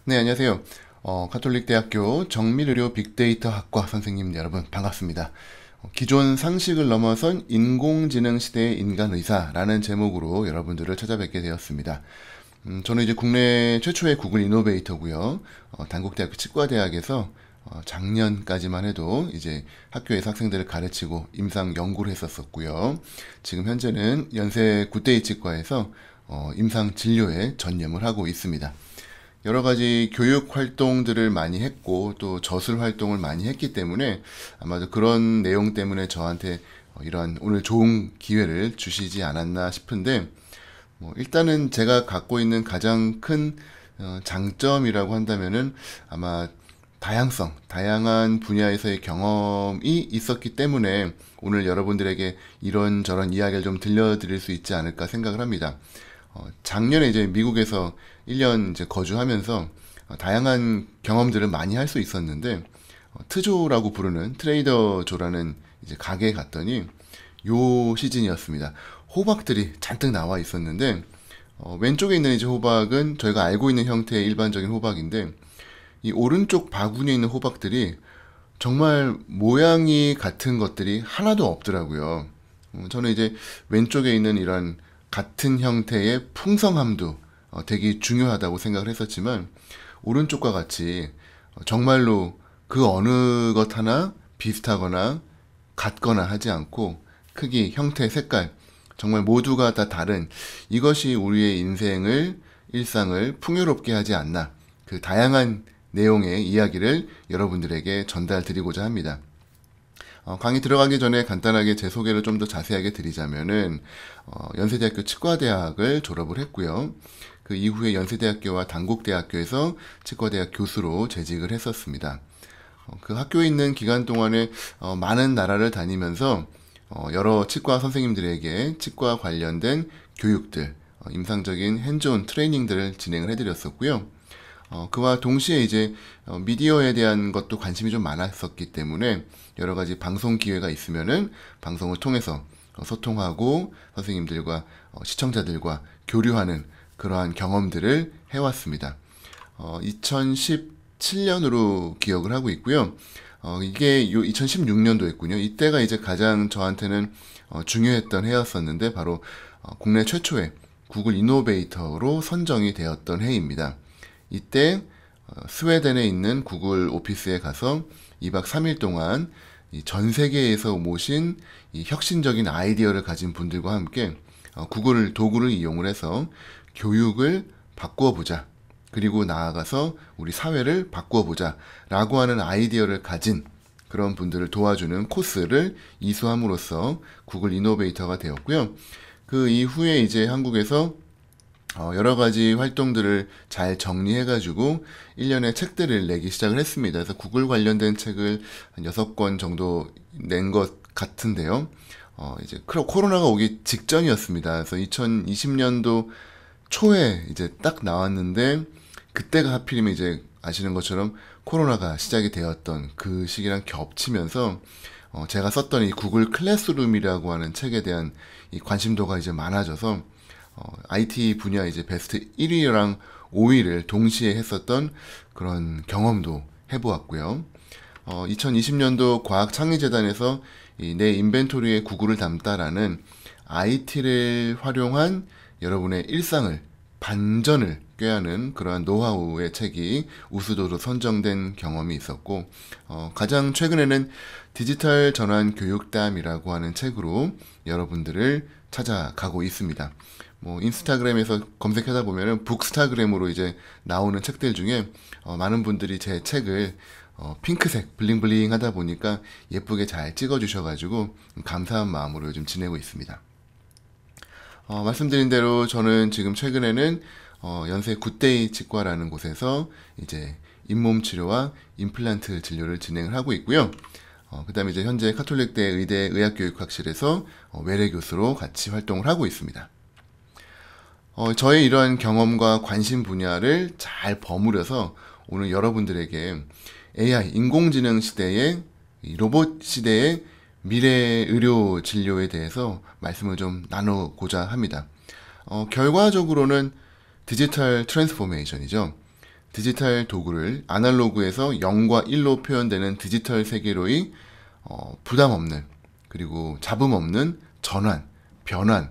네, 안녕하세요. 가톨릭대학교 정밀의료 빅데이터 학과 선생님 여러분 반갑습니다. 기존 상식을 넘어선 인공지능 시대의 인간의사라는 제목으로 여러분들을 찾아뵙게 되었습니다. 저는 이제 국내 최초의 구글 이노베이터고요. 단국대학교 치과대학에서 작년까지만 해도 이제 학교에서 학생들을 가르치고 임상 연구를 했었었고요. 지금 현재는 연세 굿데이 치과에서 임상 진료에 전념을 하고 있습니다. 여러 가지 교육 활동들을 많이 했고 또 저술 활동을 많이 했기 때문에 아마도 그런 내용 때문에 저한테 이런 오늘 좋은 기회를 주시지 않았나 싶은데, 일단은 제가 갖고 있는 가장 큰 장점이라고 한다면은 아마 다양한 분야에서의 경험이 있었기 때문에 오늘 여러분들에게 이런저런 이야기를 좀 들려드릴 수 있지 않을까 생각을 합니다. 작년에 이제 미국에서 1년 이제 거주하면서 다양한 경험들을 많이 할 수 있었는데, 트조라고 부르는 트레이더조라는 이제 가게에 갔더니 요 시즌이었습니다. 호박들이 잔뜩 나와 있었는데, 왼쪽에 있는 이제 호박은 저희가 알고 있는 형태의 일반적인 호박인데, 이 오른쪽 바구니에 있는 호박들이 정말 모양이 같은 것들이 하나도 없더라고요. 저는 이제 왼쪽에 있는 이런 같은 형태의 풍성함도 되게 중요하다고 생각을 했었지만, 오른쪽과 같이 정말로 그 어느 것 하나 비슷하거나 같거나 하지 않고 크기, 형태, 색깔 정말 모두가 다 다른, 이것이 우리의 일상을 풍요롭게 하지 않나, 그 다양한 내용의 이야기를 여러분들에게 전달드리고자 합니다. 강의 들어가기 전에 간단하게 제 소개를 좀 더 자세하게 드리자면은, 연세대학교 치과대학을 졸업을 했고요. 그 이후에 연세대학교와 단국대학교에서 치과대학 교수로 재직을 했었습니다. 그 학교에 있는 기간 동안에 많은 나라를 다니면서 여러 치과 선생님들에게 치과 관련된 교육들, 임상적인 핸즈온 트레이닝들을 진행을 해드렸었고요. 그와 동시에 이제 미디어에 대한 것도 관심이 좀 많았었기 때문에 여러 가지 방송 기회가 있으면은 방송을 통해서 소통하고 선생님들과 시청자들과 교류하는 그러한 경험들을 해왔습니다. 2017년으로 기억을 하고 있고요. 이게 2016년도였군요. 이때가 이제 가장 저한테는 중요했던 해였었는데, 바로 국내 최초의 구글 이노베이터로 선정이 되었던 해입니다. 이때 스웨덴에 있는 구글 오피스에 가서 2박 3일 동안 전 세계에서 모신 이 혁신적인 아이디어를 가진 분들과 함께 구글 도구를 이용을 해서 교육을 바꾸어 보자, 그리고 나아가서 우리 사회를 바꾸어 보자 라고 하는 아이디어를 가진 그런 분들을 도와주는 코스를 이수함으로써 구글 이노베이터가 되었고요. 그 이후에 이제 한국에서 여러 가지 활동들을 잘 정리해가지고 1년에 책들을 내기 시작을 했습니다. 그래서 구글 관련된 책을 한 6권 정도 낸 것 같은데요. 이제 코로나가 오기 직전이었습니다. 그래서 2020년도 초에 이제 딱 나왔는데, 그때가 하필이면 이제 아시는 것처럼 코로나가 시작이 되었던 그 시기랑 겹치면서 제가 썼던 이 구글 클래스룸이라고 하는 책에 대한 이 관심도가 이제 많아져서 IT 분야 이제 베스트 1위랑 5위를 동시에 했었던 그런 경험도 해보았고요. 2020년도 과학창의재단에서 내 인벤토리에 구글을 담다라는 IT를 활용한 여러분의 일상을 반전을 꾀하는 그러한 노하우의 책이 우수도로 선정된 경험이 있었고, 가장 최근에는 디지털 전환 교육담이라고 하는 책으로 여러분들을 찾아가고 있습니다. 인스타그램에서 검색하다 보면은 북스타그램으로 이제 나오는 책들 중에 많은 분들이 제 책을 핑크색 블링블링 하다 보니까 예쁘게 잘 찍어주셔가지고 감사한 마음으로 요즘 지내고 있습니다. 말씀드린 대로 저는 지금 최근에는 연세 굿데이 치과라는 곳에서 이제 잇몸 치료와 임플란트 진료를 진행을 하고 있고요. 그 다음에 이제 현재 카톨릭대 의대 의학교육학실에서 외래 교수로 같이 활동을 하고 있습니다. 저의 이러한 경험과 관심 분야를 잘 버무려서 오늘 여러분들에게 AI, 인공지능 시대의, 이 로봇 시대의 미래 의료 진료에 대해서 말씀을 좀 나누고자 합니다. 결과적으로는 디지털 트랜스포메이션이죠. 디지털 도구를 아날로그에서 0과 1로 표현되는 디지털 세계로의 부담 없는, 그리고 잡음 없는 전환, 변환,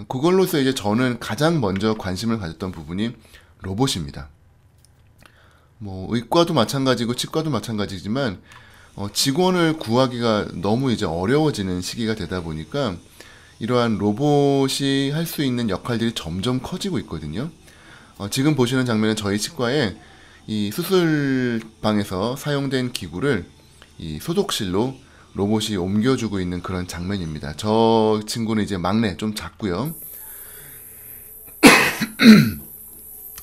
그걸로서 이제 저는 가장 먼저 관심을 가졌던 부분이 로봇입니다. 뭐 의과도 마찬가지고 치과도 마찬가지지만 직원을 구하기가 너무 이제 어려워지는 시기가 되다 보니까 이러한 로봇이 할 수 있는 역할들이 점점 커지고 있거든요. 지금 보시는 장면은 저희 치과에 이 수술방에서 사용된 기구를 이 소독실로 로봇이 옮겨주고 있는 그런 장면입니다. 저 친구는 이제 막내, 좀 작고요.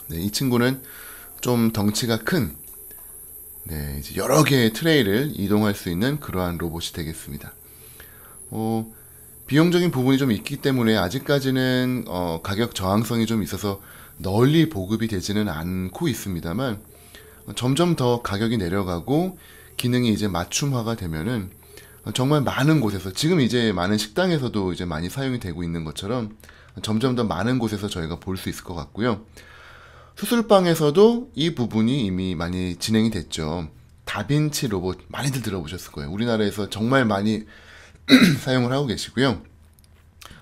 네, 이 친구는 좀 덩치가 큰, 네, 이제 여러 개의 트레이를 이동할 수 있는 그러한 로봇이 되겠습니다. 비용적인 부분이 좀 있기 때문에 아직까지는 가격 저항성이 좀 있어서 널리 보급이 되지는 않고 있습니다만, 점점 더 가격이 내려가고 기능이 이제 맞춤화가 되면은 정말 많은 곳에서, 지금 이제 많은 식당에서도 이제 많이 사용이 되고 있는 것처럼 점점 더 많은 곳에서 저희가 볼 수 있을 것 같고요. 수술방에서도 이 부분이 이미 많이 진행이 됐죠. 다빈치 로봇 많이들 들어보셨을 거예요. 우리나라에서 정말 많이 사용을 하고 계시고요.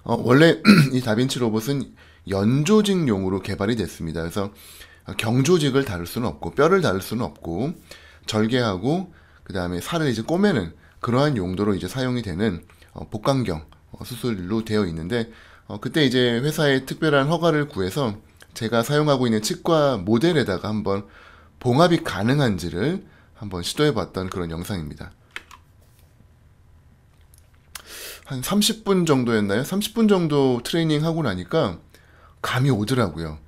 원래 이 다빈치 로봇은 연조직용으로 개발이 됐습니다. 그래서 경조직을 다룰 수는 없고 뼈를 다룰 수는 없고 절개하고 그 다음에 살을 이제 꼬매는 그러한 용도로 이제 사용이 되는 복강경 수술로 되어 있는데, 그때 이제 회사에 특별한 허가를 구해서 제가 사용하고 있는 치과 모델에다가 한번 봉합이 가능한지를 한번 시도해봤던 그런 영상입니다. 한 30분 정도였나요? 30분 정도 트레이닝 하고 나니까 감이 오더라고요.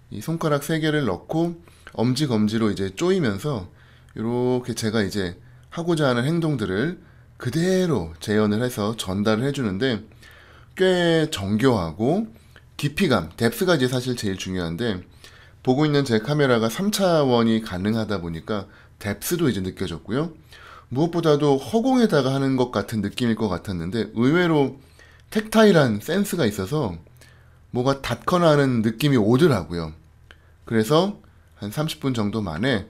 이 손가락 3개를 넣고 엄지검지로 이제 조이면서 이렇게 제가 이제 하고자 하는 행동들을 그대로 재현을 해서 전달을 해주는데 꽤 정교하고 깊이감, 뎁스가 이제 사실 제일 중요한데, 보고 있는 제 카메라가 3차원이 가능하다 보니까 뎁스도 이제 느껴졌고요. 무엇보다도 허공에다가 하는 것 같은 느낌일 것 같았는데 의외로 텍타일한 센스가 있어서 뭐가 닿거나 하는 느낌이 오더라고요. 그래서 한 30분 정도 만에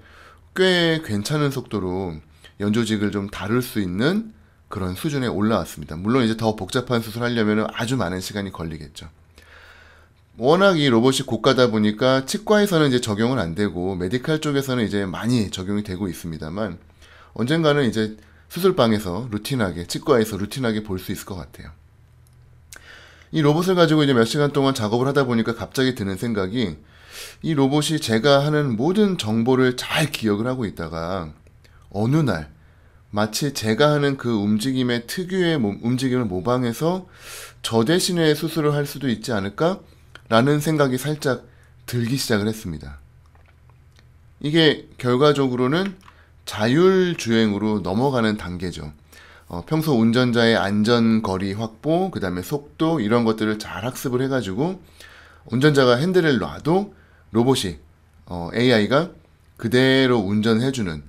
꽤 괜찮은 속도로 연조직을 좀 다룰 수 있는 그런 수준에 올라왔습니다. 물론 이제 더 복잡한 수술을 하려면 아주 많은 시간이 걸리겠죠. 워낙 이 로봇이 고가다 보니까 치과에서는 이제 적용은 안 되고 메디칼 쪽에서는 이제 많이 적용이 되고 있습니다만, 언젠가는 이제 수술방에서 루틴하게, 치과에서 루틴하게 볼 수 있을 것 같아요. 이 로봇을 가지고 이제 몇 시간 동안 작업을 하다 보니까 갑자기 드는 생각이, 이 로봇이 제가 하는 모든 정보를 잘 기억을 하고 있다가 어느 날 마치 제가 하는 그 움직임의 특유의 움직임을 모방해서 저 대신에 수술을 할 수도 있지 않을까? 라는 생각이 살짝 들기 시작을 했습니다. 이게 결과적으로는 자율주행으로 넘어가는 단계죠. 평소 운전자의 안전거리 확보, 그 다음에 속도, 이런 것들을 잘 학습을 해가지고 운전자가 핸들을 놔도 로봇이, AI가 그대로 운전해주는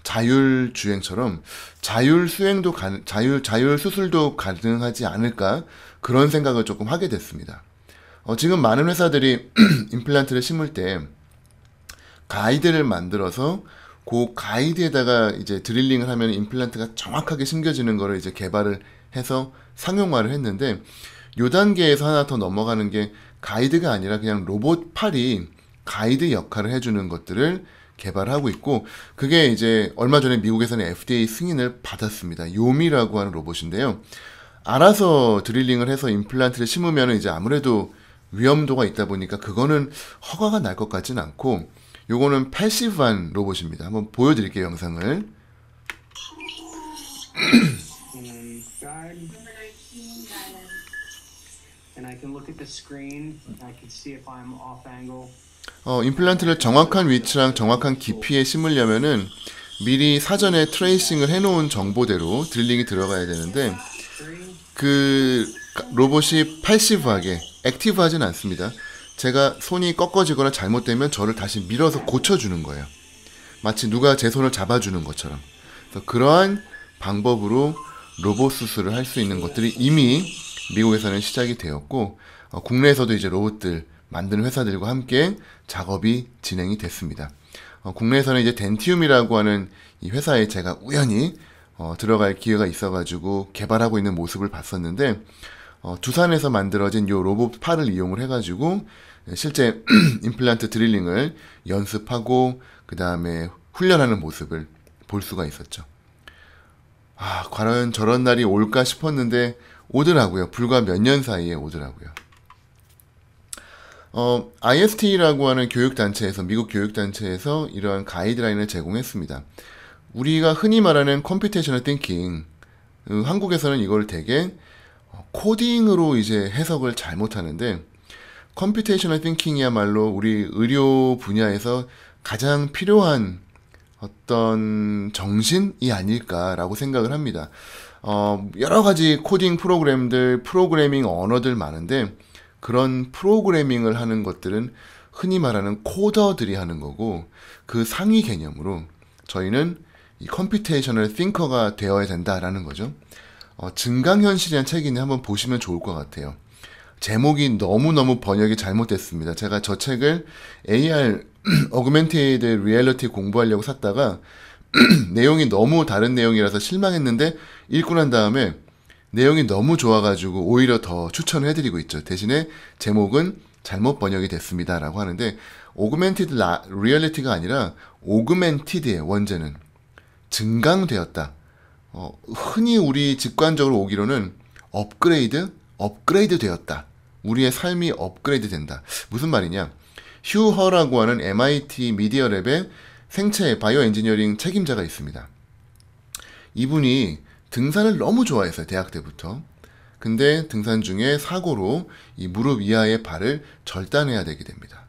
자율주행처럼 자율수행도 자율수술도 가능하지 않을까, 그런 생각을 조금 하게 됐습니다. 지금 많은 회사들이 임플란트를 심을 때 가이드를 만들어서 그 가이드에다가 이제 드릴링을 하면 임플란트가 정확하게 심겨지는 거를 이제 개발을 해서 상용화를 했는데, 요 단계에서 하나 더 넘어가는 게 가이드가 아니라 그냥 로봇 팔이 가이드 역할을 해주는 것들을 개발하고 있고, 그게 이제 얼마 전에 미국에서는 FDA 승인을 받았습니다. 요미라고 하는 로봇인데요. 알아서 드릴링을 해서 임플란트를 심으면 이제 아무래도 위험도가 있다 보니까 그거는 허가가 날 것 같진 않고, 요거는 패시브한 로봇입니다. 한번 보여드릴게요, 영상을. 임플란트를 정확한 위치랑 정확한 깊이에 심으려면은 미리 사전에 트레이싱을 해놓은 정보대로 드릴링이 들어가야 되는데, 그 로봇이 패시브하게, 액티브하진 않습니다. 제가 손이 꺾어지거나 잘못되면 저를 다시 밀어서 고쳐주는 거예요. 마치 누가 제 손을 잡아주는 것처럼. 그래서 그러한 방법으로 로봇 수술을 할 수 있는 것들이 이미 미국에서는 시작이 되었고, 국내에서도 이제 로봇들 만드는 회사들과 함께 작업이 진행이 됐습니다. 국내에서는 이제 덴티움이라고 하는 이 회사에 제가 우연히 들어갈 기회가 있어가지고 개발하고 있는 모습을 봤었는데, 두산에서 만들어진 요 로봇 팔을 이용을 해가지고 실제 임플란트 드릴링을 연습하고 그 다음에 훈련하는 모습을 볼 수가 있었죠. 과연 저런 날이 올까 싶었는데 오더라고요. 불과 몇 년 사이에 오더라고요. IST라고 하는 교육단체에서, 미국 교육단체에서 이러한 가이드라인을 제공했습니다. 우리가 흔히 말하는 컴퓨테이셔널 띵킹, 한국에서는 이걸 되게 코딩으로 이제 해석을 잘못하는데, 컴퓨테이셔널 띵킹이야말로 우리 의료 분야에서 가장 필요한 어떤 정신이 아닐까라고 생각을 합니다. 여러 가지 코딩 프로그램들, 프로그래밍 언어들 많은데, 그런 프로그래밍을 하는 것들은 흔히 말하는 코더들이 하는 거고, 그 상위 개념으로 저희는 이 컴퓨테이셔널 띵커가 되어야 된다라는 거죠. 증강현실이라는 책이 한번 보시면 좋을 것 같아요. 제목이 너무너무 번역이 잘못됐습니다. 제가 저 책을 AR, 어그멘티드 리얼리티 공부하려고 샀다가 내용이 너무 다른 내용이라서 실망했는데, 읽고 난 다음에 내용이 너무 좋아가지고 오히려 더 추천을 해드리고 있죠. 대신에 제목은 잘못 번역이 됐습니다 라고 하는데, 오그멘티드 리얼리티가 아니라 오그멘티드의 원제는 증강되었다. 흔히 우리 직관적으로 오기로는 업그레이드 되었다. 우리의 삶이 업그레이드 된다. 무슨 말이냐? 휴 허라고 하는 MIT 미디어랩의 생체 바이오 엔지니어링 책임자가 있습니다. 이분이 등산을 너무 좋아했어요. 대학 때부터. 근데 등산 중에 사고로 이 무릎 이하의 발을 절단해야 되게 됩니다.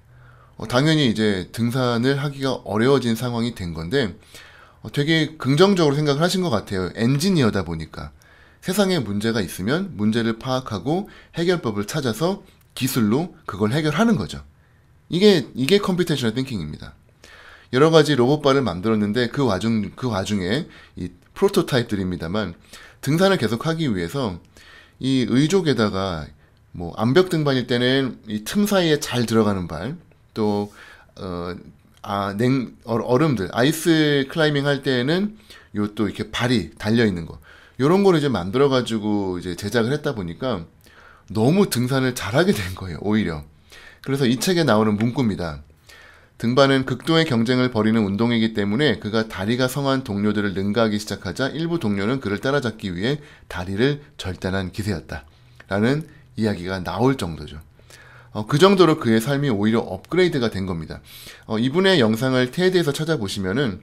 당연히 이제 등산을 하기가 어려워진 상황이 된 건데, 되게 긍정적으로 생각을 하신 것 같아요. 엔지니어다 보니까. 세상에 문제가 있으면 문제를 파악하고 해결법을 찾아서 기술로 그걸 해결하는 거죠. 이게 컴퓨테이셔널 띵킹입니다. 여러 가지 로봇발을 만들었는데 그 와중에 이 프로토타입들입니다만, 등산을 계속하기 위해서 이 의족에다가 뭐 암벽 등반일 때는 이 틈 사이에 잘 들어가는 발, 또 얼음들 아이스 클라이밍 할 때에는 요 또 이렇게 발이 달려 있는 거, 요런 거를 이제 만들어 가지고 이제 제작을 했다 보니까 너무 등산을 잘하게 된 거예요, 오히려. 그래서 이 책에 나오는 문구입니다. 등반은 극도의 경쟁을 벌이는 운동이기 때문에 그가 다리가 성한 동료들을 능가하기 시작하자 일부 동료는 그를 따라잡기 위해 다리를 절단한 기세였다 라는 이야기가 나올 정도죠. 그 정도로 그의 삶이 오히려 업그레이드가 된 겁니다. 이분의 영상을 테드에서 찾아보시면은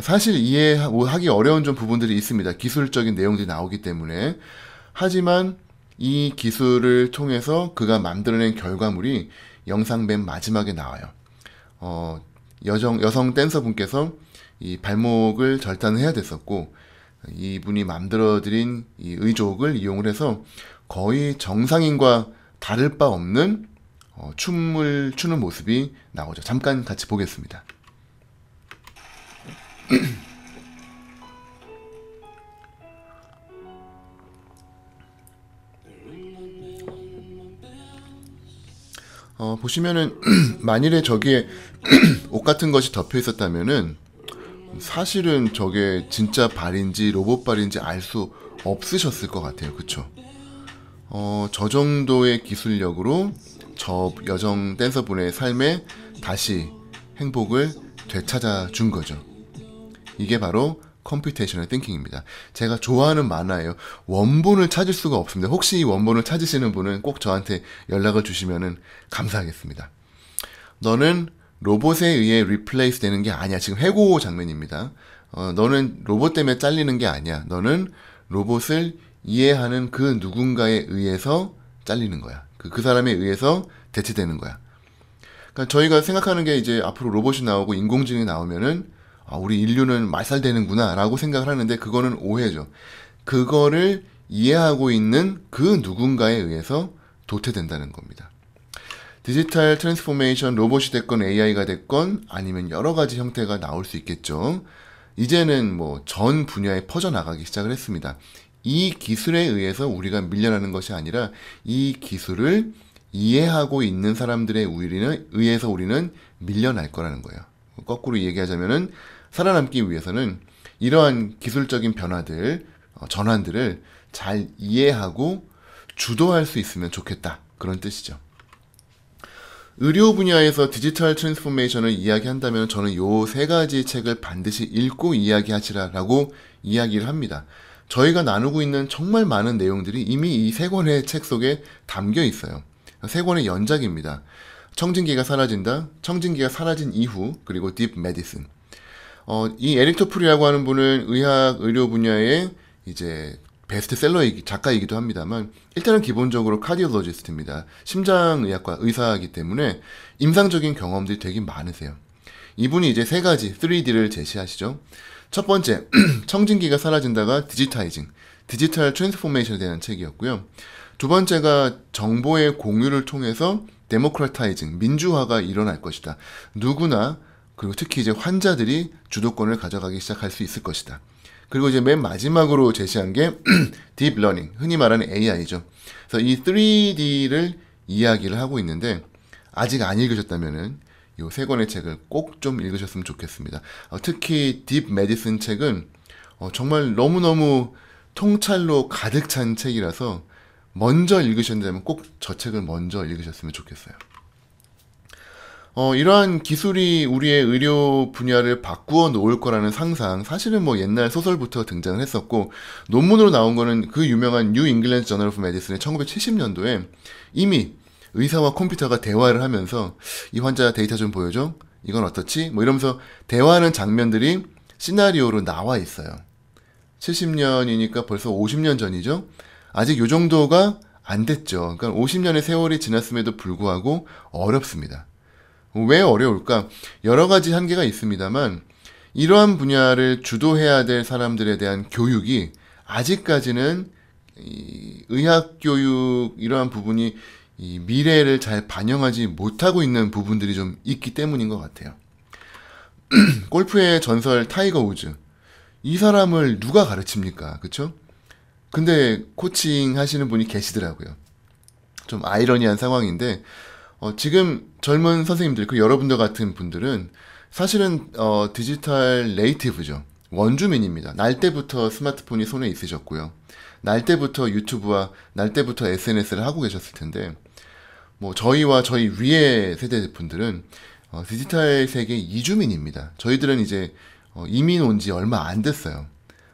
사실 이해하기 어려운 좀 부분들이 있습니다. 기술적인 내용들이 나오기 때문에. 하지만 이 기술을 통해서 그가 만들어낸 결과물이 영상 맨 마지막에 나와요. 여성 댄서분께서 이 발목을 절단해야 됐었고, 이분이 만들어드린 이 의족을 이용을 해서 거의 정상인과 다를 바 없는 춤을 추는 모습이 나오죠. 잠깐 같이 보겠습니다. 보시면은 만일에 저기에 옷 같은 것이 덮여 있었다면은 사실은 저게 진짜 발인지 로봇 발인지 알 수 없으셨을 것 같아요. 그쵸? 저 정도의 기술력으로 저 여성 댄서분의 삶에 다시 행복을 되찾아 준 거죠. 이게 바로 컴퓨테이셔널 띵킹입니다. 제가 좋아하는 만화예요. 원본을 찾을 수가 없습니다. 혹시 이 원본을 찾으시는 분은 꼭 저한테 연락을 주시면 감사하겠습니다. 너는 로봇에 의해 리플레이스 되는 게 아니야. 지금 해고 장면입니다. 너는 로봇 때문에 잘리는 게 아니야. 너는 로봇을 이해하는 그 누군가에 의해서 잘리는 거야. 그 사람에 의해서 대체되는 거야. 그러니까 저희가 생각하는 게 이제 앞으로 로봇이 나오고 인공지능이 나오면은 우리 인류는 말살되는구나 라고 생각을 하는데, 그거는 오해죠. 그거를 이해하고 있는 그 누군가에 의해서 도태된다는 겁니다. 디지털 트랜스포메이션, 로봇이 됐건 AI가 됐건 아니면 여러 가지 형태가 나올 수 있겠죠. 이제는 뭐 전 분야에 퍼져나가기 시작을 했습니다. 이 기술에 의해서 우리가 밀려나는 것이 아니라 이 기술을 이해하고 있는 사람들에 의해서 우리는 밀려날 거라는 거예요. 거꾸로 얘기하자면은 살아남기 위해서는 이러한 기술적인 변화들, 전환들을 잘 이해하고 주도할 수 있으면 좋겠다. 그런 뜻이죠. 의료 분야에서 디지털 트랜스포메이션을 이야기한다면 저는 요 세 가지 책을 반드시 읽고 이야기하시라라고 이야기를 합니다. 저희가 나누고 있는 정말 많은 내용들이 이미 이 세 권의 책 속에 담겨 있어요. 세 권의 연작입니다. 청진기가 사라진다, 청진기가 사라진 이후, 그리고 딥 메디슨. 이 에릭 토플이라고 하는 분은 의료 분야의 이제 베스트셀러 작가이기도 합니다만, 일단은 기본적으로 카디올로지스트입니다. 심장의학과 의사이기 때문에 임상적인 경험들이 되게 많으세요. 이분이 이제 세 가지 3D를 제시하시죠. 첫 번째, 청진기가 사라진다가 디지털 트랜스포메이션에 대한 책이었고요. 두 번째가 정보의 공유를 통해서 데모크라타이징, 민주화가 일어날 것이다. 누구나, 그리고 특히 이제 환자들이 주도권을 가져가기 시작할 수 있을 것이다. 그리고 이제 맨 마지막으로 제시한 게 딥러닝, 흔히 말하는 AI죠. 그래서 이 3D를 이야기를 하고 있는데, 아직 안 읽으셨다면은 이 세 권의 책을 꼭 좀 읽으셨으면 좋겠습니다. 특히 딥 메디슨 책은 정말 너무너무 통찰로 가득 찬 책이라서 먼저 읽으셨다면 꼭 저 책을 먼저 읽으셨으면 좋겠어요. 이러한 기술이 우리의 의료 분야를 바꾸어 놓을 거라는 상상, 사실은 뭐 옛날 소설부터 등장을 했었고, 논문으로 나온 거는 그 유명한 뉴 잉글랜드 저널 오브 메디슨의 1970년도에 이미 의사와 컴퓨터가 대화를 하면서 이 환자 데이터 좀 보여줘? 이건 어떻지? 뭐 이러면서 대화하는 장면들이 시나리오로 나와 있어요. 70년이니까 벌써 50년 전이죠? 아직 요 정도가 안 됐죠. 그러니까 50년의 세월이 지났음에도 불구하고 어렵습니다. 왜 어려울까? 여러 가지 한계가 있습니다만, 이러한 분야를 주도해야 될 사람들에 대한 교육이 아직까지는 의학 교육 이러한 부분이 이 미래를 잘 반영하지 못하고 있는 부분들이 좀 있기 때문인 것 같아요. 골프의 전설 타이거 우즈, 이 사람을 누가 가르칩니까? 그쵸? 근데 코칭 하시는 분이 계시더라고요. 좀 아이러니한 상황인데, 지금 젊은 선생님들, 그 여러분들 같은 분들은 사실은 디지털 네이티브죠. 원주민입니다. 날 때부터 스마트폰이 손에 있으셨고요. 날 때부터 유튜브와 날 때부터 SNS를 하고 계셨을 텐데, 뭐 저희와 저희 위의 세대 분들은 디지털 세계 이주민입니다. 저희들은 이제 이민 온 지 얼마 안 됐어요.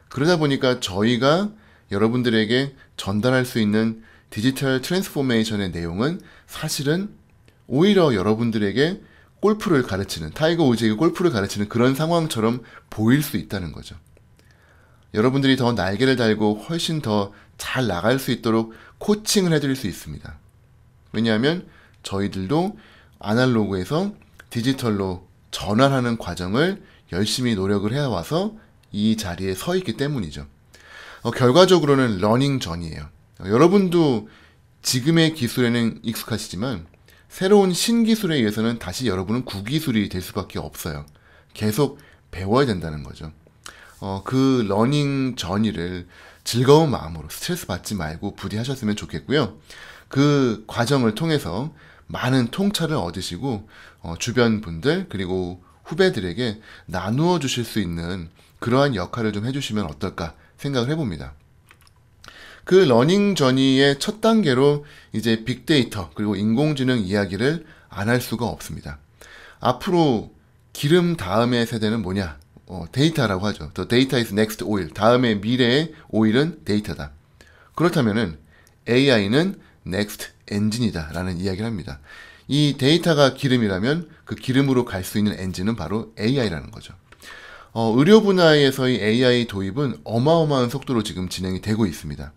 그러다 보니까 저희가 여러분들에게 전달할 수 있는 디지털 트랜스포메이션의 내용은 사실은 오히려 여러분들에게 골프를 가르치는, 타이거 우즈에게 골프를 가르치는 그런 상황처럼 보일 수 있다는 거죠. 여러분들이 더 날개를 달고 훨씬 더 잘 나갈 수 있도록 코칭을 해드릴 수 있습니다. 왜냐하면 저희들도 아날로그에서 디지털로 전환하는 과정을 열심히 노력을 해와서 이 자리에 서 있기 때문이죠. 결과적으로는 러닝 전이에요. 여러분도 지금의 기술에는 익숙하시지만 새로운 신기술에 의해서는 다시 여러분은 구기술이 될 수밖에 없어요. 계속 배워야 된다는 거죠. 그 러닝 전이를 즐거운 마음으로 스트레스 받지 말고 부디 하셨으면 좋겠고요. 그 과정을 통해서 많은 통찰을 얻으시고 주변 분들 그리고 후배들에게 나누어 주실 수 있는 그러한 역할을 좀 해주시면 어떨까 생각을 해봅니다. 그 러닝 저니의 첫 단계로 이제 빅데이터 그리고 인공지능 이야기를 안 할 수가 없습니다. 앞으로 기름 다음의 세대는 뭐냐? 데이터라고 하죠. The data is next oil. 다음의 미래의 오일은 데이터다. 그렇다면은 AI는 next engine이다 라는 이야기를 합니다. 이 데이터가 기름이라면 그 기름으로 갈 수 있는 엔진은 바로 AI라는 거죠. 의료 분야에서의 AI 도입은 어마어마한 속도로 지금 진행이 되고 있습니다.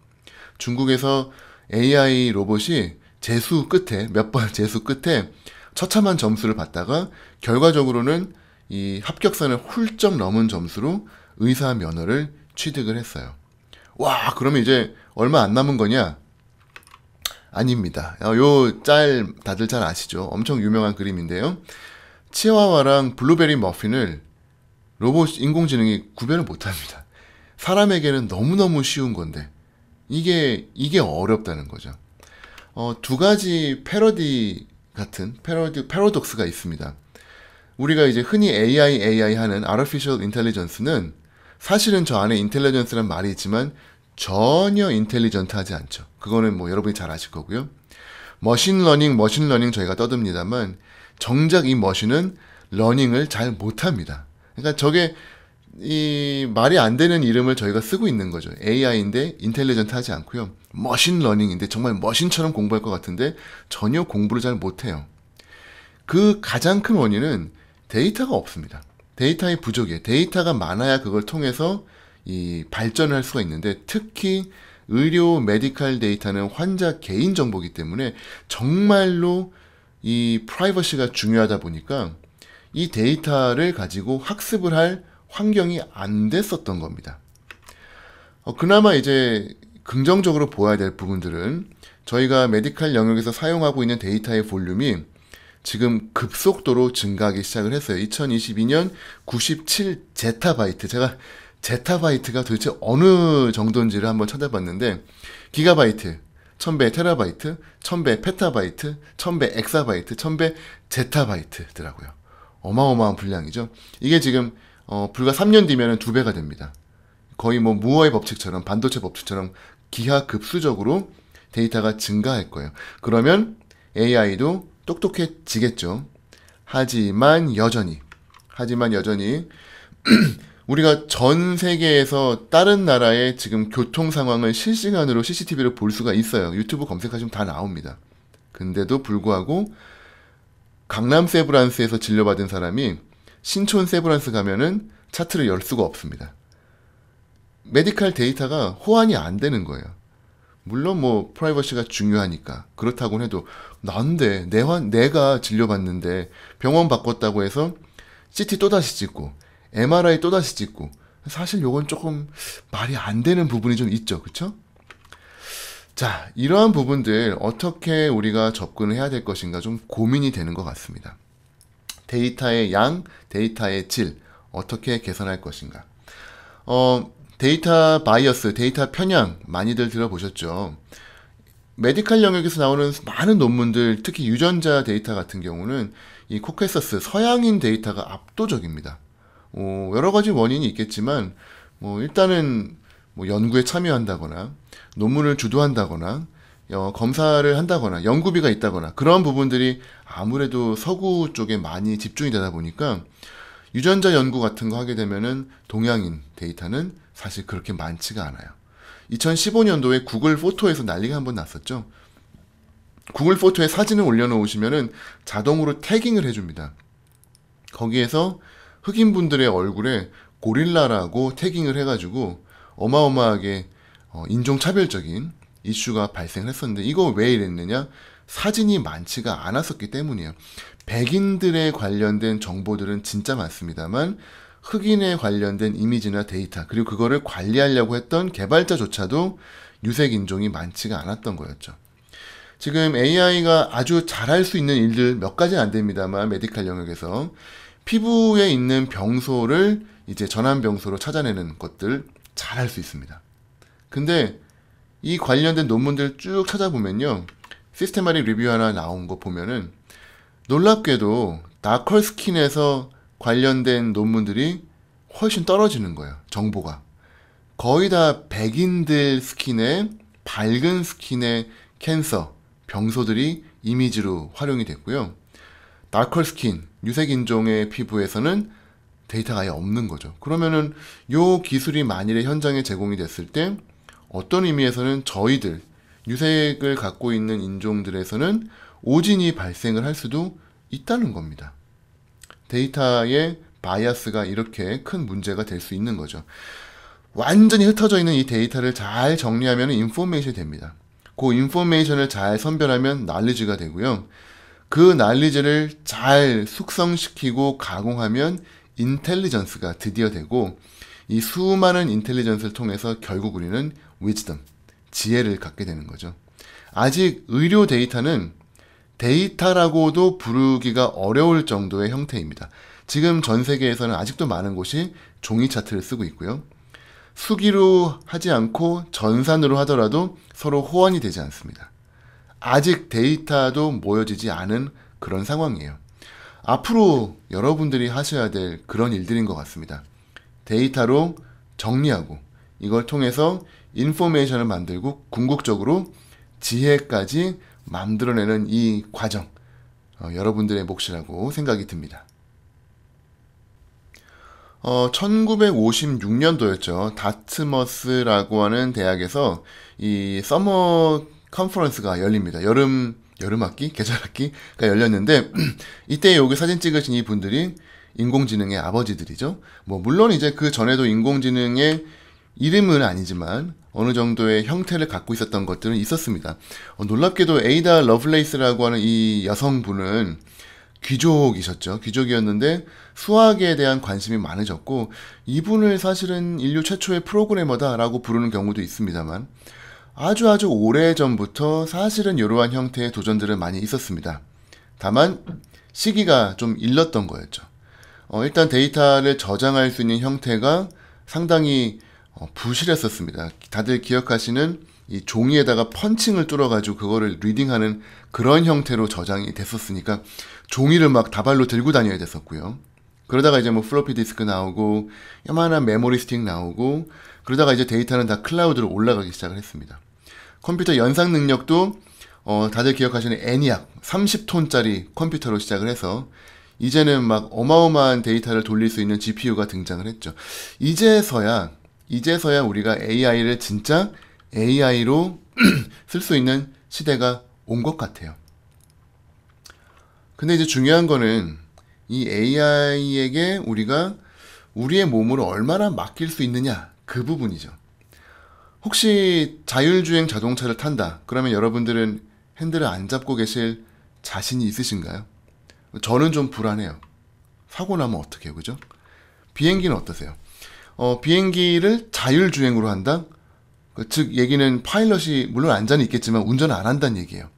중국에서 AI 로봇이 재수 끝에, 몇 번 재수 끝에 처참한 점수를 받다가 결과적으로는 이 합격선을 훌쩍 넘은 점수로 의사 면허를 취득을 했어요. 와, 그러면 이제 얼마 안 남은 거냐? 아닙니다. 요 짤 다들 잘 아시죠? 엄청 유명한 그림인데요. 치와와랑 블루베리 머핀을 로봇 인공지능이 구별을 못합니다. 사람에게는 너무너무 쉬운 건데 이게 어렵다는 거죠. 두 가지 패러디 같은 패러독스가 있습니다. 우리가 이제 흔히 AI 하는 Artificial Intelligence는 사실은 저 안에 인텔리전스란 말이 있지만 전혀 인텔리전트하지 않죠. 그거는 뭐 여러분이 잘 아실 거고요. 머신러닝 저희가 떠듭니다만 정작 이 머신은 러닝을 잘 못합니다. 그러니까 저게 이 말이 안 되는 이름을 저희가 쓰고 있는 거죠. AI인데 인텔리전트 하지 않고요. 머신러닝인데 정말 머신처럼 공부할 것 같은데 전혀 공부를 잘 못해요. 그 가장 큰 원인은 데이터가 없습니다. 데이터의 부족이에요. 데이터가 많아야 그걸 통해서 이 발전을 할 수가 있는데 특히 의료 메디컬 데이터는 환자 개인 정보이기 때문에 정말로 이 프라이버시가 중요하다 보니까 이 데이터를 가지고 학습을 할 환경이 안 됐었던 겁니다. 그나마 이제 긍정적으로 보아야 될 부분들은 저희가 메디컬 영역에서 사용하고 있는 데이터의 볼륨이 지금 급속도로 증가하기 시작을 했어요. 2022년 97 제타바이트. 제가 제타바이트가 도대체 어느 정도인지를 한번 찾아봤는데 기가바이트, 1000배 테라바이트, 1000배 페타바이트, 1000배 엑사바이트, 1000배 제타바이트더라고요. 어마어마한 분량이죠. 이게 지금 불과 3년 뒤면은 2배가 됩니다. 거의 뭐 무어의 법칙처럼 반도체 법칙처럼 기하급수적으로 데이터가 증가할 거예요. 그러면 AI도 똑똑해지겠죠. 하지만 여전히 우리가 전 세계에서 다른 나라의 지금 교통 상황을 실시간으로 CCTV로 볼 수가 있어요. 유튜브 검색하시면 다 나옵니다. 근데도 불구하고 강남 세브란스에서 진료받은 사람이 신촌 세브란스 가면은 차트를 열 수가 없습니다. 메디컬 데이터가 호환이 안 되는 거예요. 물론 뭐 프라이버시가 중요하니까 그렇다고 해도 난데 내가 진료받는데 병원 바꿨다고 해서 CT 또다시 찍고 MRI 또다시 찍고 사실 요건 조금 말이 안 되는 부분이 좀 있죠. 그쵸? 자, 이러한 부분들 어떻게 우리가 접근을 해야 될 것인가 좀 고민이 되는 것 같습니다. 데이터의 양, 데이터의 질 어떻게 개선할 것인가. 데이터 바이어스, 데이터 편향 많이들 들어보셨죠. 메디컬 영역에서 나오는 많은 논문들, 특히 유전자 데이터 같은 경우는 이 코케서스, 서양인 데이터가 압도적입니다. 여러 가지 원인이 있겠지만 일단은 연구에 참여한다거나 논문을 주도한다거나 검사를 한다거나 연구비가 있다거나 그런 부분들이 아무래도 서구 쪽에 많이 집중이 되다 보니까 유전자 연구 같은 거 하게 되면은 동양인 데이터는 사실 그렇게 많지가 않아요. 2015년도에 구글 포토에서 난리가 한번 났었죠. 구글 포토에 사진을 올려놓으시면은 자동으로 태깅을 해줍니다. 거기에서 흑인분들의 얼굴에 고릴라라고 태깅을 해가지고 어마어마하게 인종차별적인 이슈가 발생했었는데 이거 왜 이랬느냐? 사진이 많지가 않았었기 때문이에요. 백인들에 관련된 정보들은 진짜 많습니다만 흑인에 관련된 이미지나 데이터 그리고 그거를 관리하려고 했던 개발자조차도 유색인종이 많지가 않았던 거였죠. 지금 AI가 아주 잘할 수 있는 일들 몇 가지는 안 됩니다만 메디컬 영역에서 피부에 있는 병소를 이제 전환병소로 찾아내는 것들 잘할 수 있습니다. 근데 이 관련된 논문들 쭉 찾아보면요. 시스테마틱 리뷰 하나 나온 거 보면은 놀랍게도 다컬 스킨에서 관련된 논문들이 훨씬 떨어지는 거예요. 정보가. 거의 다 백인들 스킨에 밝은 스킨의 캔서, 병소들이 이미지로 활용이 됐고요. 다컬 스킨, 유색인종의 피부에서는 데이터가 아예 없는 거죠. 그러면은 요 기술이 만일에 현장에 제공이 됐을 때 어떤 의미에서는 저희들 유색을 갖고 있는 인종들에서는 오진이 발생을 할 수도 있다는 겁니다. 데이터의 바이어스가 이렇게 큰 문제가 될 수 있는 거죠. 완전히 흩어져 있는 이 데이터를 잘 정리하면 인포메이션이 됩니다. 그 인포메이션을 잘 선별하면 날리지가 되고요. 그 날리지를 잘 숙성시키고 가공하면 인텔리전스가 드디어 되고 이 수많은 인텔리전스를 통해서 결국 우리는 위즈덤, 지혜를 갖게 되는 거죠. 아직 의료 데이터는 데이터라고도 부르기가 어려울 정도의 형태입니다. 지금 전 세계에서는 아직도 많은 곳이 종이 차트를 쓰고 있고요. 수기로 하지 않고 전산으로 하더라도 서로 호환이 되지 않습니다. 아직 데이터도 모여지지 않은 그런 상황이에요. 앞으로 여러분들이 하셔야 될 그런 일들인 것 같습니다. 데이터로 정리하고 이걸 통해서 인포메이션을 만들고 궁극적으로 지혜까지 만들어내는 이 과정, 여러분들의 몫이라고 생각이 듭니다. 1956년도였죠. 다트머스라고 하는 대학에서 이 서머 컨퍼런스가 열립니다. 여름학기? 계절학기가 열렸는데 이때 여기 사진 찍으신 이 분들이 인공지능의 아버지들이죠. 뭐 물론 이제 그 전에도 인공지능의 이름은 아니지만 어느 정도의 형태를 갖고 있었던 것들은 있었습니다. 놀랍게도 에이다 러블레이스라고 하는 이 여성분은 귀족이셨죠. 귀족이었는데 수학에 대한 관심이 많으셨고 이분을 사실은 인류 최초의 프로그래머다라고 부르는 경우도 있습니다만 아주 오래전부터 사실은 이러한 형태의 도전들은 많이 있었습니다. 다만 시기가 좀 일렀던 거였죠. 일단 데이터를 저장할 수 있는 형태가 상당히 부실했었습니다. 다들 기억하시는 이 종이에다가 펀칭을 뚫어가지고 그거를 리딩하는 그런 형태로 저장이 됐었으니까 종이를 막 다발로 들고 다녀야 됐었고요. 그러다가 이제 뭐 플로피 디스크 나오고 요만한 메모리 스틱 나오고 그러다가 이제 데이터는 다 클라우드로 올라가기 시작을 했습니다. 컴퓨터 연상 능력도 다들 기억하시는 애니악 30톤짜리 컴퓨터로 시작을 해서 이제는 막 어마어마한 데이터를 돌릴 수 있는 GPU가 등장을 했죠. 이제서야 우리가 AI를 진짜 AI로 쓸 수 있는 시대가 온 것 같아요. 근데 이제 중요한 거는 이 AI에게 우리가 우리의 몸을 얼마나 맡길 수 있느냐, 그 부분이죠. 혹시 자율주행 자동차를 탄다. 그러면 여러분들은 핸들을 안 잡고 계실 자신이 있으신가요? 저는 좀 불안해요. 사고 나면 어떡해요, 그죠? 비행기는 어떠세요? 비행기를 자율주행으로 한다? 즉 얘기는 파일럿이 물론 안전이 있겠지만 운전을 안 한다는 얘기예요.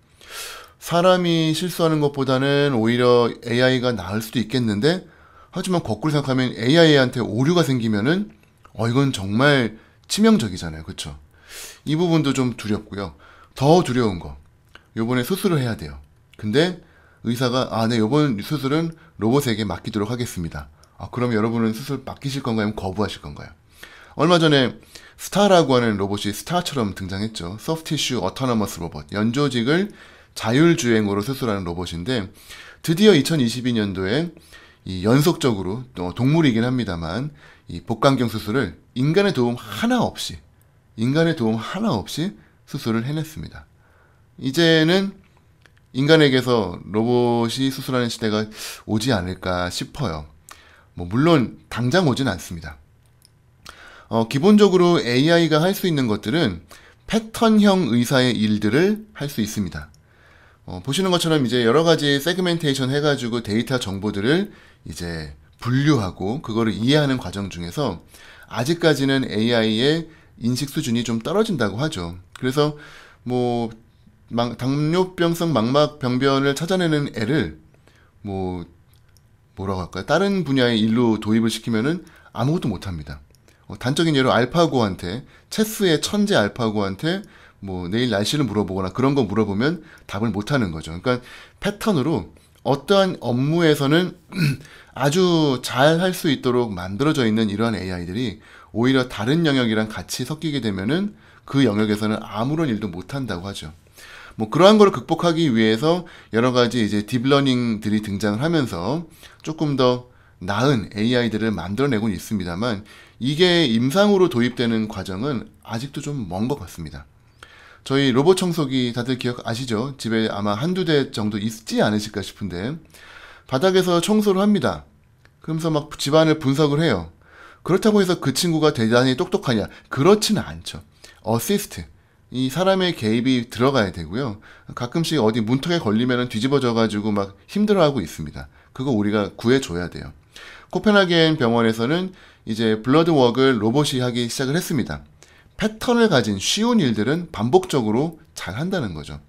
사람이 실수하는 것보다는 오히려 AI가 나을 수도 있겠는데 하지만 거꾸로 생각하면 AI한테 오류가 생기면은 이건 정말 치명적이잖아요. 그쵸? 이 부분도 좀 두렵고요. 더 두려운 거, 요번에 수술을 해야 돼요. 근데 의사가 네, 요번 수술은 로봇에게 맡기도록 하겠습니다. 그럼 여러분은 수술 맡기실 건가요? 아니면 거부하실 건가요? 얼마 전에 스타라고 하는 로봇이 스타처럼 등장했죠. 소프티슈 어토너머스 로봇, 연조직을 자율주행으로 수술하는 로봇인데 드디어 2022년도에 이 연속적으로 동물이긴 합니다만 이 복강경 수술을 인간의 도움 하나 없이 수술을 해냈습니다. 이제는 인간에게서 로봇이 수술하는 시대가 오지 않을까 싶어요. 물론 당장 오진 않습니다. 기본적으로 AI가 할 수 있는 것들은 패턴형 의사의 일들을 할 수 있습니다. 보시는 것처럼 이제 여러 가지 세그멘테이션 해가지고 데이터 정보들을 이제 분류하고 그거를 이해하는 과정 중에서 아직까지는 AI의 인식 수준이 좀 떨어진다고 하죠. 그래서 당뇨병성 망막병변을 찾아내는 애를 뭐라고 할까요? 다른 분야의 일로 도입을 시키면은 아무것도 못합니다. 단적인 예로 알파고한테, 체스의 천재 알파고한테 내일 날씨를 물어보거나 그런 거 물어보면 답을 못하는 거죠. 그러니까 패턴으로 어떠한 업무에서는 아주 잘 할 수 있도록 만들어져 있는 이러한 AI들이 오히려 다른 영역이랑 같이 섞이게 되면은 그 영역에서는 아무런 일도 못한다고 하죠. 그러한 거를 극복하기 위해서 여러 가지 이제 딥러닝들이 등장을 하면서 조금 더 나은 AI들을 만들어내고 있습니다만 이게 임상으로 도입되는 과정은 아직도 좀 먼 것 같습니다. 저희 로봇 청소기 다들 아시죠? 집에 아마 한두 대 정도 있지 않으실까 싶은데 바닥에서 청소를 합니다. 그러면서 막 집안을 분석을 해요. 그렇다고 해서 그 친구가 대단히 똑똑하냐? 그렇지는 않죠. 어시스트, 이 사람의 개입이 들어가야 되고요. 가끔씩 어디 문턱에 걸리면 뒤집어져가지고 막 힘들어하고 있습니다. 그거 우리가 구해줘야 돼요. 코펜하겐 병원에서는 이제 블러드웍을 로봇이 하기 시작을 했습니다. 패턴을 가진 쉬운 일들은 반복적으로 잘 한다는 거죠.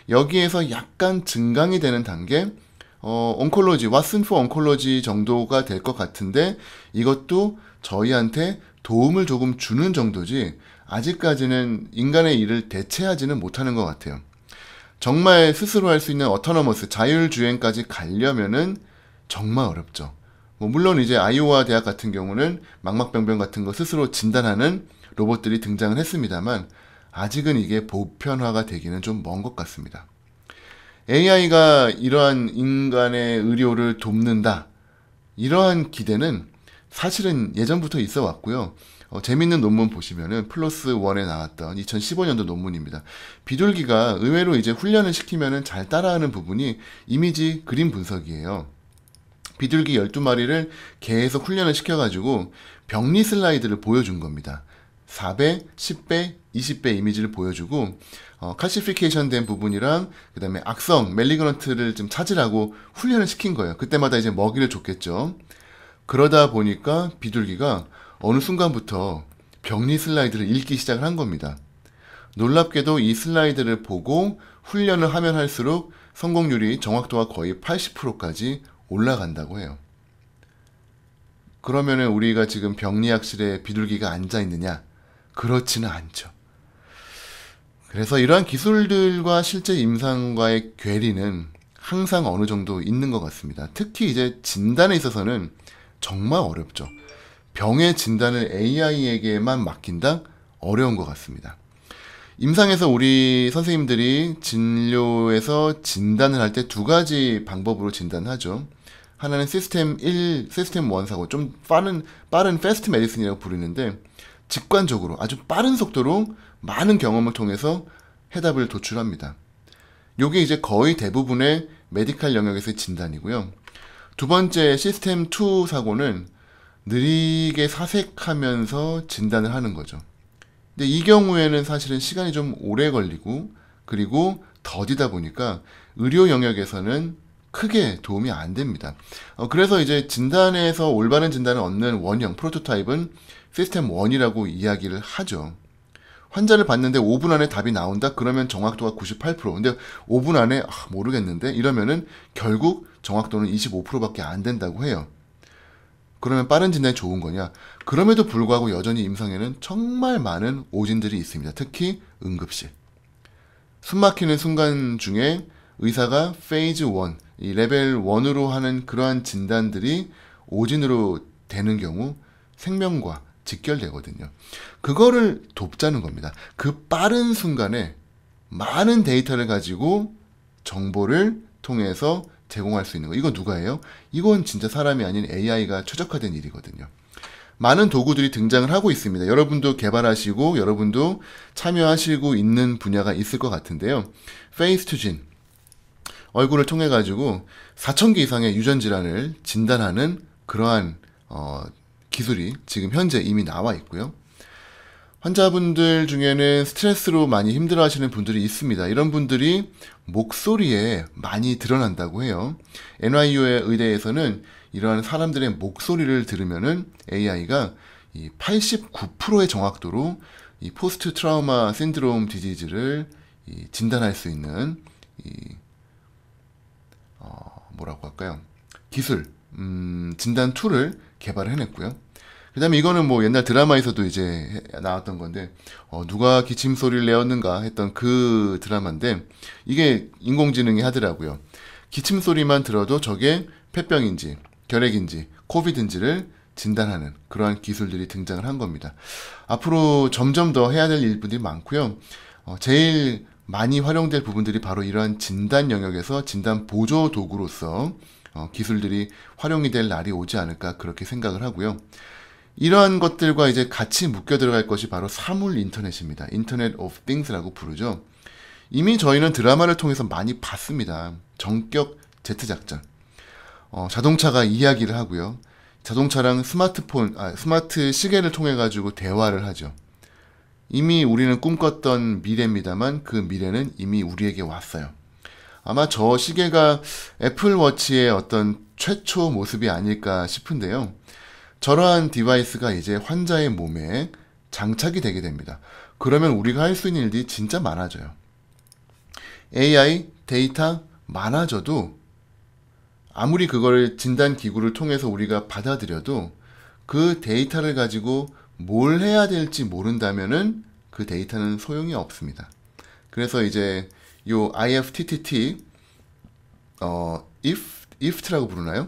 여기에서 약간 증강이 되는 단계, 온콜로지, 왓슨 포 온콜로지 정도가 될 것 같은데 이것도 저희한테 도움을 조금 주는 정도지 아직까지는 인간의 일을 대체하지는 못하는 것 같아요. 정말 스스로 할 수 있는 어토너머스, 자율주행까지 가려면은 정말 어렵죠. 뭐 물론 이제 아이오와 대학 같은 경우는 망막병변 같은 거 스스로 진단하는 로봇들이 등장을 했습니다만 아직은 이게 보편화가 되기는 좀 먼 것 같습니다. AI가 이러한 인간의 의료를 돕는다. 이러한 기대는 사실은 예전부터 있어 왔고요. 재밌는 논문 보시면은 플러스 원에 나왔던 2015년도 논문입니다. 비둘기가 의외로 이제 훈련을 시키면은 잘 따라하는 부분이 이미지 그림 분석이에요. 비둘기 12마리를 계속 훈련을 시켜가지고 병리 슬라이드를 보여준 겁니다. 4배, 10배, 20배 이미지를 보여주고 칼시피케이션 된 부분이랑 그 다음에 악성, 멜리그넌트를 좀 찾으라고 훈련을 시킨 거예요. 그때마다 이제 먹이를 줬겠죠. 그러다 보니까 비둘기가 어느 순간부터 병리 슬라이드를 읽기 시작을 한 겁니다. 놀랍게도 이 슬라이드를 보고 훈련을 하면 할수록 성공률이 정확도가 거의 80%까지 올라간다고 해요. 그러면은 우리가 지금 병리학실에 비둘기가 앉아 있느냐? 그렇지는 않죠. 그래서 이러한 기술들과 실제 임상과의 괴리는 항상 어느 정도 있는 것 같습니다. 특히 이제 진단에 있어서는 정말 어렵죠. 병의 진단을 AI에게만 맡긴다? 어려운 것 같습니다. 임상에서 우리 선생님들이 진료에서 진단을 할 때 두 가지 방법으로 진단하죠. 하나는 시스템 1, 시스템 1 사고, 좀 빠른 패스트 메디슨이라고 부르는데, 직관적으로 아주 빠른 속도로 많은 경험을 통해서 해답을 도출합니다. 요게 이제 거의 대부분의 메디칼 영역에서의 진단이고요. 두 번째 시스템 2 사고는 느리게 사색하면서 진단을 하는 거죠. 근데 이 경우에는 사실은 시간이 좀 오래 걸리고 그리고 더디다 보니까 의료 영역에서는 크게 도움이 안 됩니다. 그래서 이제 진단에서 올바른 진단을 얻는 원형 프로토타입은 시스템 1이라고 이야기를 하죠. 환자를 봤는데 5분 안에 답이 나온다? 그러면 정확도가 98%. 근데 5분 안에 모르겠는데 이러면은 결국 정확도는 25%밖에 안 된다고 해요. 그러면 빠른 진단이 좋은 거냐? 그럼에도 불구하고 여전히 임상에는 정말 많은 오진들이 있습니다. 특히 응급실. 숨막히는 순간 중에 의사가 페이즈 1, 이 레벨 1으로 하는 그러한 진단들이 오진으로 되는 경우 생명과 직결되거든요. 그거를 돕자는 겁니다. 그 빠른 순간에 많은 데이터를 가지고 정보를 통해서 제공할 수 있는 거. 이거 누가 해요? 이건 진짜 사람이 아닌 AI가 최적화된 일이거든요. 많은 도구들이 등장을 하고 있습니다. 여러분도 개발하시고 여러분도 참여하시고 있는 분야가 있을 것 같은데요. 페이스 투진, 얼굴을 통해 가지고 4,000개 이상의 유전 질환을 진단하는 그러한 기술이 지금 현재 이미 나와 있고요. 환자분들 중에는 스트레스로 많이 힘들어하시는 분들이 있습니다. 이런 분들이 목소리에 많이 드러난다고 해요. NYU 의대에서는 이러한 사람들의 목소리를 들으면은 AI가 이 89%의 정확도로 이 포스트 트라우마 신드롬 디지즈를 진단할 수 있는 뭐라고 할까요? 기술, 진단 툴을 개발을 해냈고요. 그 다음에 이거는 뭐 옛날 드라마에서도 이제 나왔던 건데, 누가 기침 소리를 내었는가 했던 그 드라마인데, 이게 인공지능이 하더라고요. 기침 소리만 들어도 저게 폐병인지, 결핵인지, 코비드인지를 진단하는 그러한 기술들이 등장을 한 겁니다. 앞으로 점점 더 해야 될 일들이 많고요. 제일 많이 활용될 부분들이 바로 이러한 진단 영역에서 진단 보조 도구로서 기술들이 활용이 될 날이 오지 않을까 그렇게 생각을 하고요. 이러한 것들과 이제 같이 묶여 들어갈 것이 바로 사물 인터넷입니다. 인터넷 오브 띵스라고 부르죠. 이미 저희는 드라마를 통해서 많이 봤습니다. 전격 제트 작전. 자동차가 이야기를 하고요. 자동차랑 스마트 시계를 통해 가지고 대화를 하죠. 이미 우리는 꿈꿨던 미래입니다만 그 미래는 이미 우리에게 왔어요. 아마 저 시계가 애플워치의 어떤 최초 모습이 아닐까 싶은데요. 저러한 디바이스가 이제 환자의 몸에 장착이 되게 됩니다. 그러면 우리가 할 수 있는 일들이 진짜 많아져요. AI, 데이터 많아져도 아무리 그걸 진단기구를 통해서 우리가 받아들여도 그 데이터를 가지고 뭘 해야 될지 모른다면은 그 데이터는 소용이 없습니다. 그래서 이제 요 IFTTT, IFT라고 부르나요?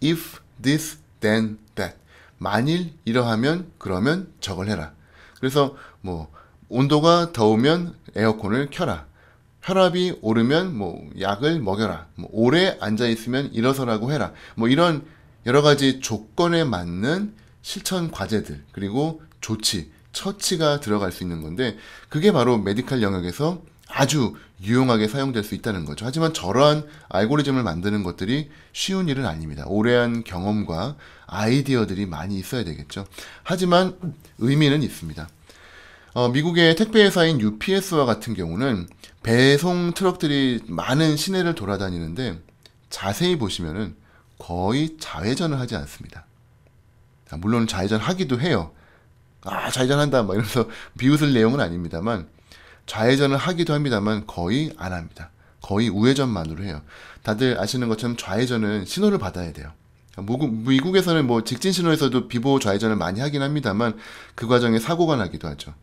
if this then that. 만일 이러하면 그러면 저걸 해라. 그래서 뭐 온도가 더우면 에어컨을 켜라. 혈압이 오르면 뭐 약을 먹여라. 뭐 오래 앉아 있으면 일어서라고 해라. 뭐 이런 여러 가지 조건에 맞는 실천 과제들 그리고 조치, 처치가 들어갈 수 있는 건데 그게 바로 메디컬 영역에서 아주 유용하게 사용될 수 있다는 거죠. 하지만 저러한 알고리즘을 만드는 것들이 쉬운 일은 아닙니다. 오래한 경험과 아이디어들이 많이 있어야 되겠죠. 하지만 의미는 있습니다. 미국의 택배 회사인 UPS와 같은 경우는 배송 트럭들이 많은 시내를 돌아다니는데 자세히 보시면은 거의 좌회전을 하지 않습니다. 물론 좌회전 하기도 해요. 좌회전한다 막 이러면서 비웃을 내용은 아닙니다만 좌회전을 하기도 합니다만 거의 안 합니다. 거의 우회전만으로 해요. 다들 아시는 것처럼 좌회전은 신호를 받아야 돼요. 미국에서는 뭐 직진 신호에서도 비보호 좌회전을 많이 하긴 합니다만 그 과정에 사고가 나기도 하죠.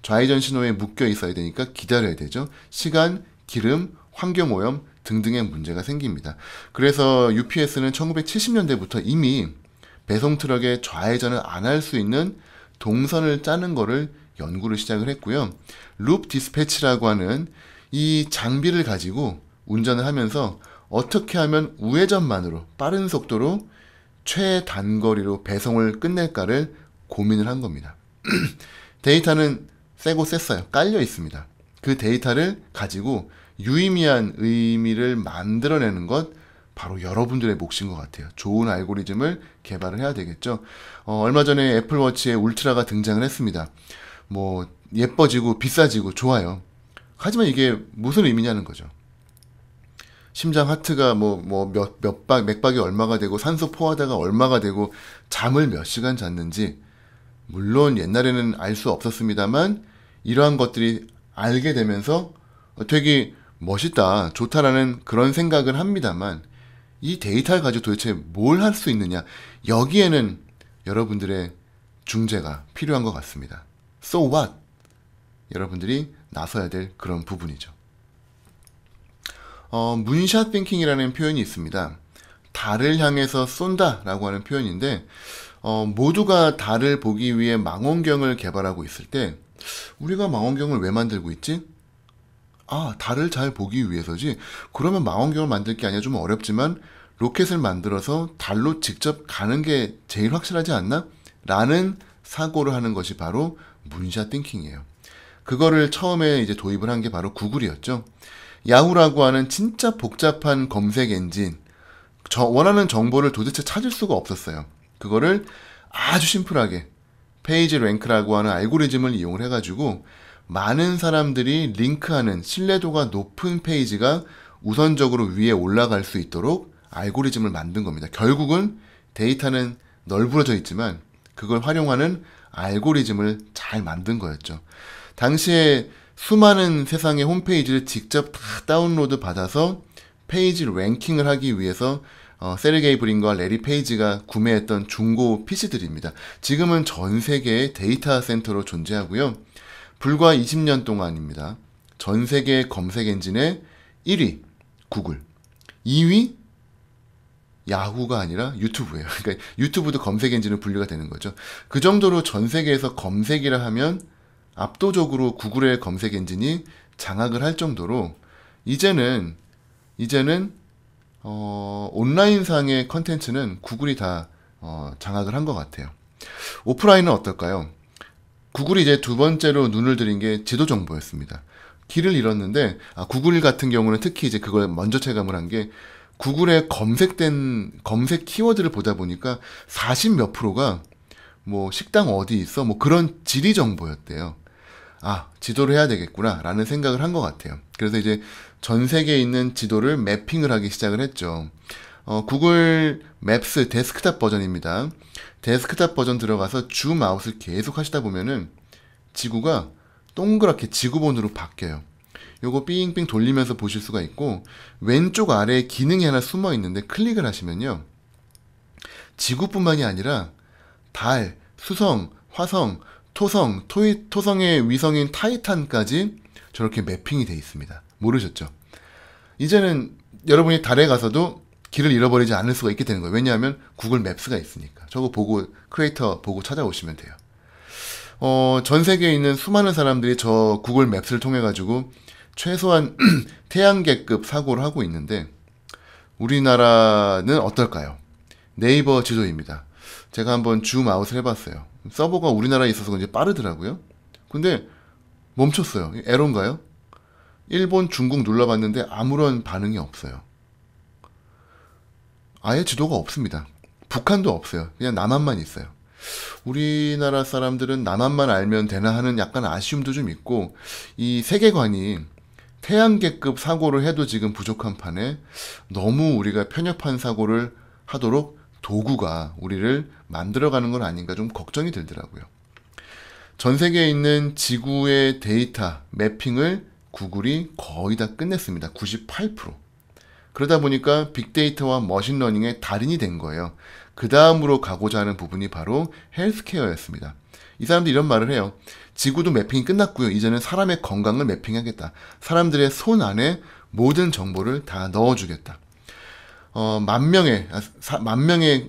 좌회전 신호에 묶여 있어야 되니까 기다려야 되죠. 시간, 기름, 환경오염 등등의 문제가 생깁니다. 그래서 UPS는 1970년대부터 이미 배송 트럭에 좌회전을 안 할 수 있는 동선을 짜는 거를 연구를 시작을 했고요. 룹 디스패치라고 하는 이 장비를 가지고 운전을 하면서 어떻게 하면 우회전만으로 빠른 속도로 최단거리로 배송을 끝낼까를 고민을 한 겁니다. 데이터는 세고 셌어요. 깔려 있습니다. 그 데이터를 가지고 유의미한 의미를 만들어내는 것 바로 여러분들의 몫인 것 같아요. 좋은 알고리즘을 개발을 해야 되겠죠. 얼마 전에 애플워치에 울트라가 등장을 했습니다. 뭐 예뻐지고 비싸지고 좋아요. 하지만 이게 무슨 의미냐는 거죠. 심장 하트가 맥박이 얼마가 되고 산소 포화도가 얼마가 되고 잠을 몇 시간 잤는지 물론 옛날에는 알 수 없었습니다만 이러한 것들이 알게 되면서 되게 멋있다, 좋다라는 그런 생각을 합니다만 이 데이터를 가지고 도대체 뭘 할 수 있느냐 여기에는 여러분들의 중재가 필요한 것 같습니다. So what? 여러분들이 나서야 될 그런 부분이죠. 문샷 띵킹이라는 표현이 있습니다. 달을 향해서 쏜다 라고 하는 표현인데 모두가 달을 보기 위해 망원경을 개발하고 있을 때 우리가 망원경을 왜 만들고 있지? 달을 잘 보기 위해서지. 그러면 망원경을 만들 게 아니라 좀 어렵지만 로켓을 만들어서 달로 직접 가는 게 제일 확실하지 않나? 라는 사고를 하는 것이 바로 문샷 띵킹이에요. 그거를 처음에 이제 도입을 한 게 바로 구글이었죠. 야후라고 하는 진짜 복잡한 검색 엔진, 원하는 정보를 도대체 찾을 수가 없었어요. 그거를 아주 심플하게 페이지 랭크라고 하는 알고리즘을 이용을 해가지고 많은 사람들이 링크하는 신뢰도가 높은 페이지가 우선적으로 위에 올라갈 수 있도록 알고리즘을 만든 겁니다. 결국은 데이터는 널브러져 있지만 그걸 활용하는 알고리즘을 잘 만든 거였죠. 당시에 수많은 세상의 홈페이지를 직접 다 다운로드 받아서 페이지 랭킹을 하기 위해서 세르게이 브린과 레리 페이지가 구매했던 중고 PC들입니다. 지금은 전 세계의 데이터 센터로 존재하고요. 불과 20년 동안입니다. 전 세계 검색 엔진의 1위 구글, 2위 야후가 아니라 유튜브예요. 그러니까 유튜브도 검색 엔진으로 분류가 되는 거죠. 그 정도로 전 세계에서 검색이라 하면 압도적으로 구글의 검색 엔진이 장악을 할 정도로 이제는 온라인상의 컨텐츠는 구글이 다 장악을 한 것 같아요. 오프라인은 어떨까요? 구글이 이제 두 번째로 눈을 들인 게 지도 정보였습니다. 길을 잃었는데 구글 같은 경우는 특히 이제 그걸 먼저 체감을 한 게 구글에 검색된 검색 키워드를 보다 보니까 40 몇 프로가 뭐 식당 어디 있어 뭐 그런 지리 정보였대요. 지도를 해야 되겠구나 라는 생각을 한 것 같아요. 그래서 이제 전 세계에 있는 지도를 매핑을 하기 시작을 했죠. 구글 맵스 데스크탑 버전입니다. 데스크탑 버전 들어가서 줌 아웃을 계속 하시다 보면은 지구가 동그랗게 지구본으로 바뀌어요. 요거 삥삥 돌리면서 보실 수가 있고 왼쪽 아래에 기능이 하나 숨어 있는데 클릭을 하시면요. 지구뿐만이 아니라 달, 수성, 화성, 토성, 토성의 위성인 타이탄까지 저렇게 매핑이 돼 있습니다. 모르셨죠? 이제는 여러분이 달에 가서도 길을 잃어버리지 않을 수가 있게 되는 거예요. 왜냐하면 구글 맵스가 있으니까. 저거 보고 크리에이터 보고 찾아오시면 돼요. 전 세계에 있는 수많은 사람들이 저 구글 맵스를 통해 가지고 최소한 태양계급 사고를 하고 있는데 우리나라는 어떨까요? 네이버 지도입니다. 제가 한번 줌아웃을 해봤어요. 서버가 우리나라에 있어서 이제 빠르더라고요. 근데 멈췄어요. 에러인가요? 일본, 중국 눌러봤는데 아무런 반응이 없어요. 아예 지도가 없습니다. 북한도 없어요. 그냥 남한만 있어요. 우리나라 사람들은 남한만 알면 되나 하는 약간 아쉬움도 좀 있고, 이 세계관이 태양계급 사고를 해도 지금 부족한 판에 너무 우리가 편협한 사고를 하도록 도구가 우리를 만들어가는 건 아닌가 좀 걱정이 들더라고요. 전 세계에 있는 지구의 데이터 매핑을 구글이 거의 다 끝냈습니다. 98%. 그러다 보니까 빅데이터와 머신러닝의 달인이 된 거예요. 그 다음으로 가고자 하는 부분이 바로 헬스케어였습니다. 이 사람들이 이런 말을 해요. 지구도 매핑이 끝났고요. 이제는 사람의 건강을 매핑하겠다. 사람들의 손 안에 모든 정보를 다 넣어주겠다. 만 명의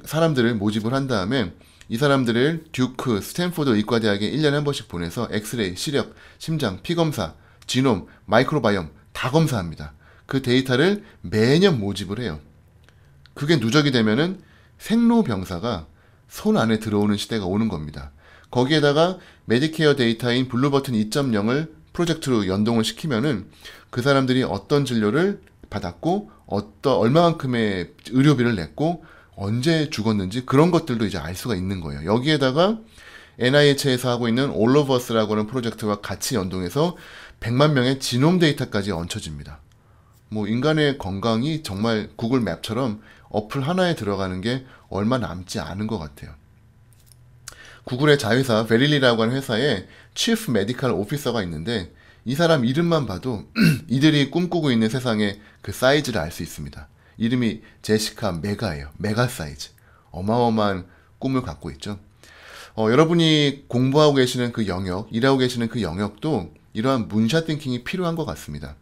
사람들을 모집을 한 다음에 이 사람들을 듀크, 스탠포드 의과대학에 1년에 한 번씩 보내서 엑스레이, 시력, 심장, 피검사, 지놈, 마이크로바이옴 다 검사합니다. 그 데이터를 매년 모집을 해요. 그게 누적이 되면은 생로병사가 손 안에 들어오는 시대가 오는 겁니다. 거기에다가 메디케어 데이터인 블루버튼 2.0을 프로젝트로 연동을 시키면은 그 사람들이 어떤 진료를 받았고 얼마만큼의 의료비를 냈고 언제 죽었는지 그런 것들도 이제 알 수가 있는 거예요. 여기에다가 NIH에서 하고 있는 All of Us라고 하는 프로젝트와 같이 연동해서 100만 명의 지놈 데이터까지 얹혀집니다. 뭐 인간의 건강이 정말 구글 맵처럼 어플 하나에 들어가는 게 얼마 남지 않은 것 같아요. 구글의 자회사 베릴리라고 하는 회사에 치프 메디컬 오피서가 있는데 이 사람 이름만 봐도 이들이 꿈꾸고 있는 세상의 그 사이즈를 알 수 있습니다. 이름이 제시카 메가예요. 메가 사이즈. 어마어마한 꿈을 갖고 있죠. 여러분이 공부하고 계시는 그 영역, 일하고 계시는 그 영역도 이러한 문샷 띵킹이 필요한 것 같습니다.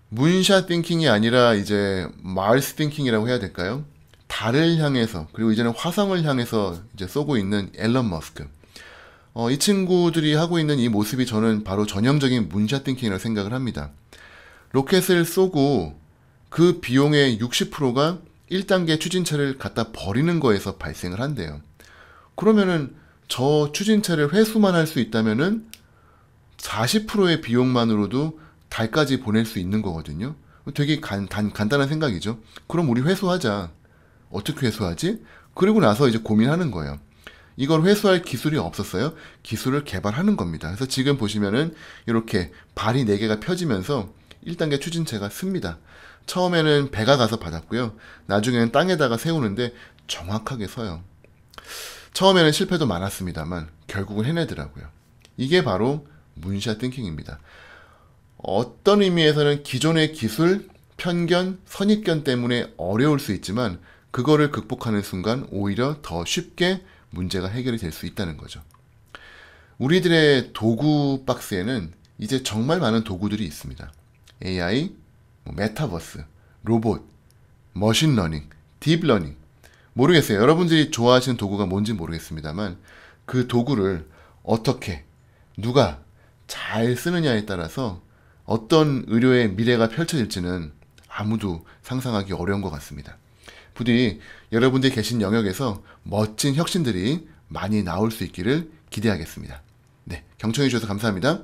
문샷 띵킹이 아니라 이제 마르스 띵킹이라고 해야 될까요? 달을 향해서 그리고 이제는 화성을 향해서 이제 쏘고 있는 앨런 머스크. 이 친구들이 하고 있는 이 모습이 저는 바로 전형적인 문샷 띵킹이라고 생각을 합니다. 로켓을 쏘고 그 비용의 60%가 1단계 추진체를 갖다 버리는 거에서 발생을 한대요. 그러면은 저 추진체를 회수만 할 수 있다면은 40%의 비용만으로도 달까지 보낼 수 있는 거거든요. 되게 간단한 생각이죠. 그럼 우리 회수하자. 어떻게 회수하지? 그리고 나서 이제 고민하는 거예요. 이걸 회수할 기술이 없었어요. 기술을 개발하는 겁니다. 그래서 지금 보시면은 이렇게 발이 4개가 펴지면서 1단계 추진체가 씁니다. 처음에는 배가 가서 받았고요. 나중에는 땅에다가 세우는데 정확하게 서요. 처음에는 실패도 많았습니다만 결국은 해내더라고요. 이게 바로 문샷 띵킹입니다. 어떤 의미에서는 기존의 기술, 편견, 선입견 때문에 어려울 수 있지만 그거를 극복하는 순간 오히려 더 쉽게 문제가 해결이 될 수 있다는 거죠. 우리들의 도구 박스에는 이제 정말 많은 도구들이 있습니다. AI, 메타버스, 로봇, 머신러닝, 딥러닝. 모르겠어요. 여러분들이 좋아하시는 도구가 뭔지 모르겠습니다만 그 도구를 어떻게, 누가 잘 쓰느냐에 따라서 어떤 의료의 미래가 펼쳐질지는 아무도 상상하기 어려운 것 같습니다. 부디 여러분들이 계신 영역에서 멋진 혁신들이 많이 나올 수 있기를 기대하겠습니다. 네, 경청해 주셔서 감사합니다.